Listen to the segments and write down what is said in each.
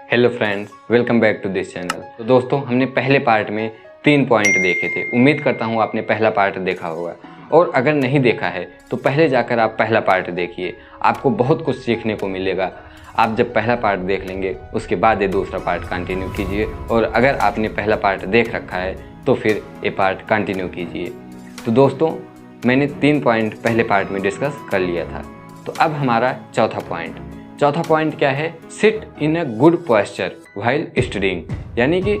Hello friends, welcome back to this channel. तो दोस्तों, हमने पहले पार्ट में 3 पॉइंट देखे थे। उम्मीद करता हूँ आपने पहला पार्ट देखा होगा, और अगर नहीं देखा है तो पहले जाकर आप पहला पार्ट देखिए, आपको बहुत कुछ सीखने को मिलेगा। आप जब पहला पार्ट देख लेंगे उसके बाद ये दूसरा पार्ट कंटिन्यू कीजिए, और अगर आपने पहला पार्ट देख रखा है तो फिर ये पार्ट कंटिन्यू कीजिए। तो दोस्तों, मैंने 3 पॉइंट पहले पार्ट में डिस्कस कर लिया था। तो अब हमारा चौथा पॉइंट क्या है? Sit in a good posture while studying. यानी कि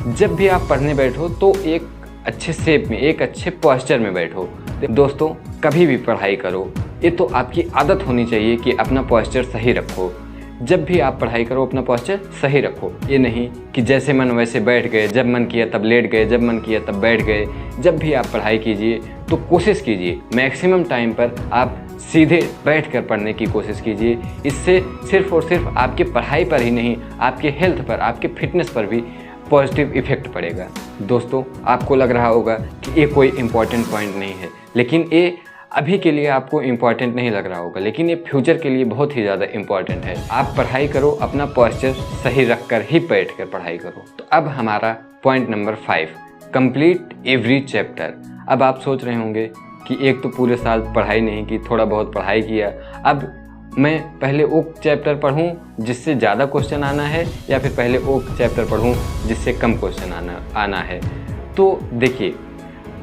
जब भी आप पढ़ने बैठो तो एक अच्छे शेप में, एक अच्छे पोस्चर में बैठो। दोस्तों, कभी भी पढ़ाई करो, ये तो आपकी आदत होनी चाहिए कि अपना पोस्चर सही रखो। जब भी आप पढ़ाई करो अपना पोस्चर सही रखो। ये नहीं कि जैसे मन वैसे बैठ गए, जब मन किया तब लेट गए, जब मन किया तब बैठ गए। जब भी आप पढ़ाई कीजिए तो कोशिश कीजिए मैक्सिमम टाइम पर आप सीधे बैठकर पढ़ने की कोशिश कीजिए। इससे सिर्फ और सिर्फ आपकी पढ़ाई पर ही नहीं, आपके हेल्थ पर, आपके फिटनेस पर भी पॉजिटिव इफेक्ट पड़ेगा। दोस्तों, आपको लग रहा होगा कि ये कोई इम्पॉर्टेंट पॉइंट नहीं है, लेकिन ये अभी के लिए आपको इम्पॉर्टेंट नहीं लग रहा होगा, लेकिन ये फ्यूचर के लिए बहुत ही ज़्यादा इम्पॉर्टेंट है। आप पढ़ाई करो, अपना पॉस्चर सही रख कर ही बैठ कर पढ़ाई करो। तो अब हमारा point number 5, complete every chapter. अब आप सोच रहे होंगे कि एक तो पूरे साल पढ़ाई नहीं की, थोड़ा बहुत पढ़ाई किया, अब मैं पहले वो चैप्टर पढ़ूं जिससे ज़्यादा क्वेश्चन आना है, या फिर पहले वो चैप्टर पढ़ूं जिससे कम क्वेश्चन आना है। तो देखिए,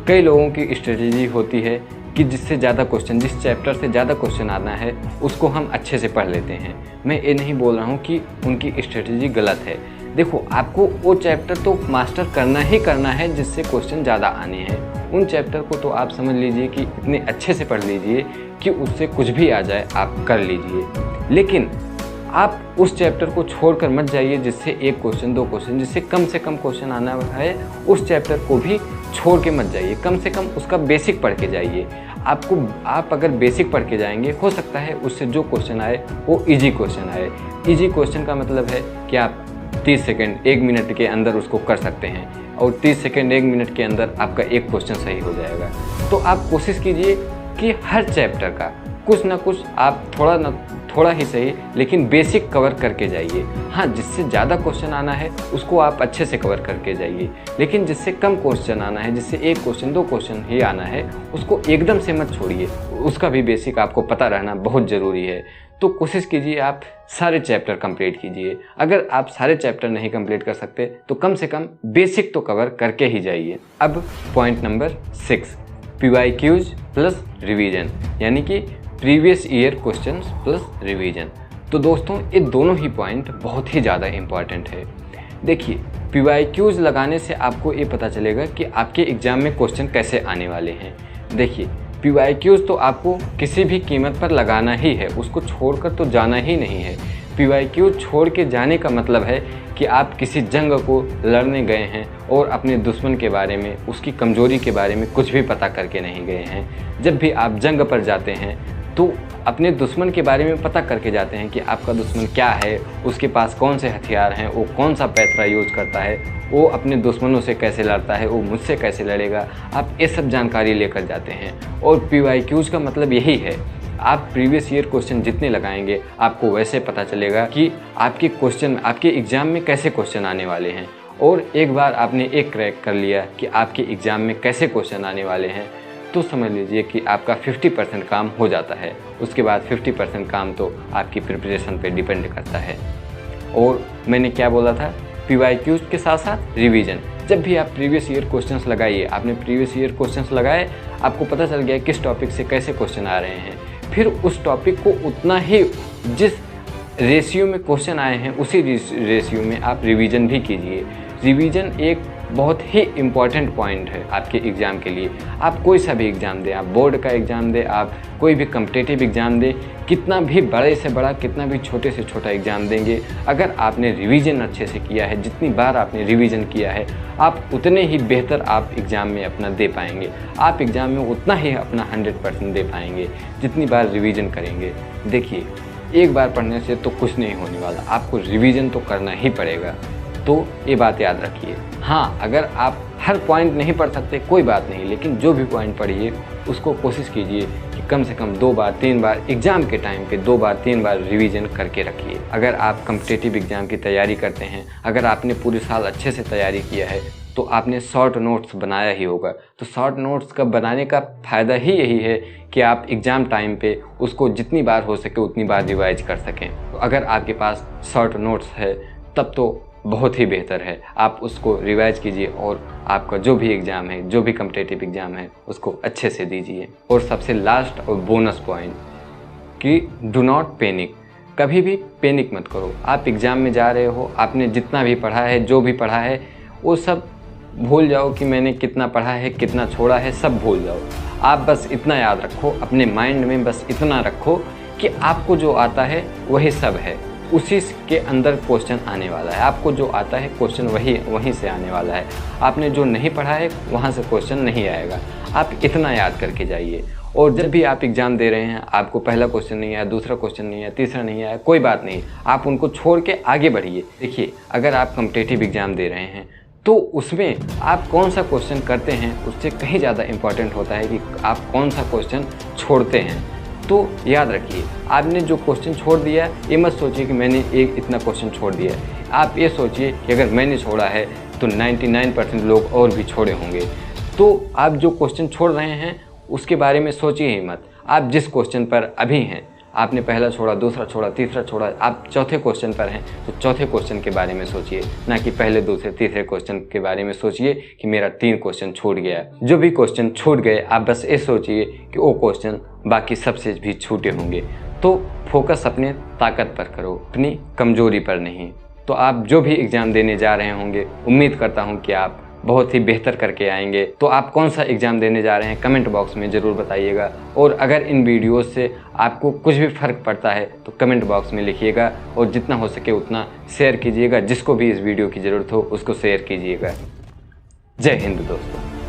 कई लोगों की स्ट्रेटजी होती है कि जिससे ज़्यादा क्वेश्चन, जिस चैप्टर से ज़्यादा क्वेश्चन आना है उसको हम अच्छे से पढ़ लेते हैं। मैं ये नहीं बोल रहा हूँ कि उनकी स्ट्रेटजी गलत है। देखो, आपको वो चैप्टर तो मास्टर करना ही करना है जिससे क्वेश्चन ज़्यादा आने हैं। उन चैप्टर को तो आप समझ लीजिए कि इतने अच्छे से पढ़ लीजिए कि उससे कुछ भी आ जाए आप कर लीजिए। लेकिन आप उस चैप्टर को छोड़कर मत जाइए जिससे 1 क्वेश्चन 2 क्वेश्चन, जिससे कम से कम क्वेश्चन आना है, उस चैप्टर को भी छोड़ के मत जाइए। कम से कम उसका बेसिक पढ़ के जाइए। आप अगर बेसिक पढ़ के जाएंगे, हो सकता है उससे जो क्वेश्चन आए वो इजी क्वेश्चन आए। इजी क्वेश्चन का मतलब है कि आप 30 सेकेंड 1 मिनट के अंदर उसको कर सकते हैं, और 30 सेकेंड 1 मिनट के अंदर आपका 1 क्वेश्चन सही हो जाएगा। तो आप कोशिश कीजिए कि हर चैप्टर का कुछ ना कुछ आप थोड़ा ही सही, लेकिन बेसिक कवर करके जाइए। हाँ, जिससे ज़्यादा क्वेश्चन आना है उसको आप अच्छे से कवर करके जाइए, लेकिन जिससे कम क्वेश्चन आना है, जिससे 1 क्वेश्चन 2 क्वेश्चन ही आना है, उसको एकदम से मत छोड़िए। उसका भी बेसिक आपको पता रहना बहुत ज़रूरी है। तो कोशिश कीजिए आप सारे चैप्टर कंप्लीट कीजिए। अगर आप सारे चैप्टर नहीं कंप्लीट कर सकते तो कम से कम बेसिक तो कवर करके ही जाइए। अब point number 6, PYQs plus revision, यानी कि previous year questions plus revision. तो दोस्तों, ये दोनों ही पॉइंट बहुत ही ज़्यादा इम्पॉर्टेंट है। देखिए, PYQs लगाने से आपको ये पता चलेगा कि आपके एग्ज़ाम में क्वेश्चन कैसे आने वाले हैं। देखिए, PYQs तो आपको किसी भी कीमत पर लगाना ही है, उसको छोड़कर तो जाना ही नहीं है। PYQ छोड़ के जाने का मतलब है कि आप किसी जंग को लड़ने गए हैं और अपने दुश्मन के बारे में, उसकी कमज़ोरी के बारे में कुछ भी पता करके नहीं गए हैं। जब भी आप जंग पर जाते हैं तो अपने दुश्मन के बारे में पता करके जाते हैं कि आपका दुश्मन क्या है, उसके पास कौन से हथियार हैं, वो कौन सा पैतरा यूज़ करता है, वो अपने दुश्मनों से कैसे लड़ता है, वो मुझसे कैसे लड़ेगा। आप ये सब जानकारी लेकर जाते हैं। और PYQs का मतलब यही है, आप प्रीवियस ईयर क्वेश्चन जितने लगाएंगे आपको वैसे पता चलेगा कि आपके क्वेश्चन, आपके एग्ज़ाम में कैसे क्वेश्चन आने वाले हैं। और एक बार आपने एक क्रैक कर लिया कि आपके एग्ज़ाम में कैसे क्वेश्चन आने वाले हैं, तो समझ लीजिए कि आपका 50% काम हो जाता है। उसके बाद 50% काम तो आपकी प्रिपरेशन पे डिपेंड करता है। और मैंने क्या बोला था, PYQs के साथ साथ रिवीजन। जब भी आप प्रीवियस ईयर क्वेश्चंस लगाइए, आपने प्रीवियस ईयर क्वेश्चंस लगाए, आपको पता चल गया किस टॉपिक से कैसे क्वेश्चन आ रहे हैं, फिर उस टॉपिक को उतना ही, जिस रेशियो में क्वेश्चन आए हैं उसी रेशियो में आप रिवीजन भी कीजिए। रिवीजन एक बहुत ही इम्पॉर्टेंट पॉइंट है आपके एग्ज़ाम के लिए। आप कोई सा भी एग्ज़ाम दें, आप बोर्ड का एग्ज़ाम दें, आप कोई भी कम्पिटिटिव एग्ज़ाम दें, कितना भी बड़े से बड़ा, कितना भी छोटे से छोटा एग्ज़ाम देंगे, अगर आपने रिवीजन अच्छे से किया है, जितनी बार आपने रिवीजन किया है, आप उतने ही बेहतर आप एग्ज़ाम में अपना दे पाएंगे। आप एग्ज़ाम में उतना ही अपना 100% दे पाएंगे जितनी बार रिवीजन करेंगे। देखिए, एक बार पढ़ने से तो कुछ नहीं होने वाला, आपको रिवीजन तो करना ही पड़ेगा। तो ये बात याद रखिए। हाँ, अगर आप हर पॉइंट नहीं पढ़ सकते कोई बात नहीं, लेकिन जो भी पॉइंट पढ़िए उसको कोशिश कीजिए कि कम से कम 2 बार 3 बार एग्ज़ाम के टाइम पे 2 बार 3 बार रिवीजन करके रखिए। अगर आप कॉम्पिटिटिव एग्ज़ाम की तैयारी करते हैं, अगर आपने पूरे साल अच्छे से तैयारी किया है तो आपने शॉर्ट नोट्स बनाया ही होगा। तो शॉर्ट नोट्स का बनाने का फ़ायदा ही यही है कि आप एग्ज़ाम टाइम पे उसको जितनी बार हो सके उतनी बार रिवाइज कर सकें। तो अगर आपके पास शॉर्ट नोट्स है तब तो बहुत ही बेहतर है, आप उसको रिवाइज कीजिए और आपका जो भी एग्ज़ाम है, जो भी कॉम्पिटिटिव एग्ज़ाम है उसको अच्छे से दीजिए। और सबसे लास्ट और बोनस पॉइंट कि डू नॉट पैनिक, कभी भी पैनिक मत करो। आप एग्ज़ाम में जा रहे हो, आपने जितना भी पढ़ा है, जो भी पढ़ा है वो सब भूल जाओ कि मैंने कितना पढ़ा है, कितना छोड़ा है, सब भूल जाओ। आप बस इतना याद रखो, अपने माइंड में बस इतना रखो कि आपको जो आता है वही सब है, उसी के अंदर क्वेश्चन आने वाला है। आपको जो आता है क्वेश्चन वहीं से आने वाला है। आपने जो नहीं पढ़ा है वहाँ से क्वेश्चन नहीं आएगा। आप इतना याद करके जाइए। और जब भी आप एग्ज़ाम दे रहे हैं, आपको पहला क्वेश्चन नहीं आया, दूसरा क्वेश्चन नहीं आया, तीसरा नहीं आया, कोई बात नहीं, आप उनको छोड़ के आगे बढ़िए। देखिए, अगर आप कॉम्पिटिटिव एग्ज़ाम दे रहे हैं तो उसमें आप कौन सा क्वेश्चन करते हैं उससे कहीं ज़्यादा इम्पॉर्टेंट होता है कि आप कौन सा क्वेश्चन छोड़ते हैं। तो याद रखिए, आपने जो क्वेश्चन छोड़ दिया है ये मत सोचिए कि मैंने इतना क्वेश्चन छोड़ दिया है। आप ये सोचिए कि अगर मैंने छोड़ा है तो 99% लोग और भी छोड़े होंगे। तो आप जो क्वेश्चन छोड़ रहे हैं उसके बारे में सोचिए ही मत। आप जिस क्वेश्चन पर अभी हैं, आपने पहला छोड़ा, दूसरा छोड़ा, तीसरा छोड़ा, आप चौथे क्वेश्चन पर हैं तो चौथे क्वेश्चन के बारे में सोचिए, ना कि पहले, दूसरे, तीसरे क्वेश्चन के बारे में सोचिए कि मेरा 3 क्वेश्चन छूट गया। जो भी क्वेश्चन छूट गए आप बस ये सोचिए कि वो क्वेश्चन बाकी सबसे भी छूटे होंगे। तो फोकस अपने ताकत पर करो, अपनी कमजोरी पर नहीं। तो आप जो भी एग्ज़ाम देने जा रहे होंगे, उम्मीद करता हूँ कि आप बहुत ही बेहतर करके आएंगे। तो आप कौन सा एग्ज़ाम देने जा रहे हैं कमेंट बॉक्स में ज़रूर बताइएगा। और अगर इन वीडियोस से आपको कुछ भी फ़र्क पड़ता है तो कमेंट बॉक्स में लिखिएगा और जितना हो सके उतना शेयर कीजिएगा। जिसको भी इस वीडियो की ज़रूरत हो उसको शेयर कीजिएगा। जय हिंद दोस्तों।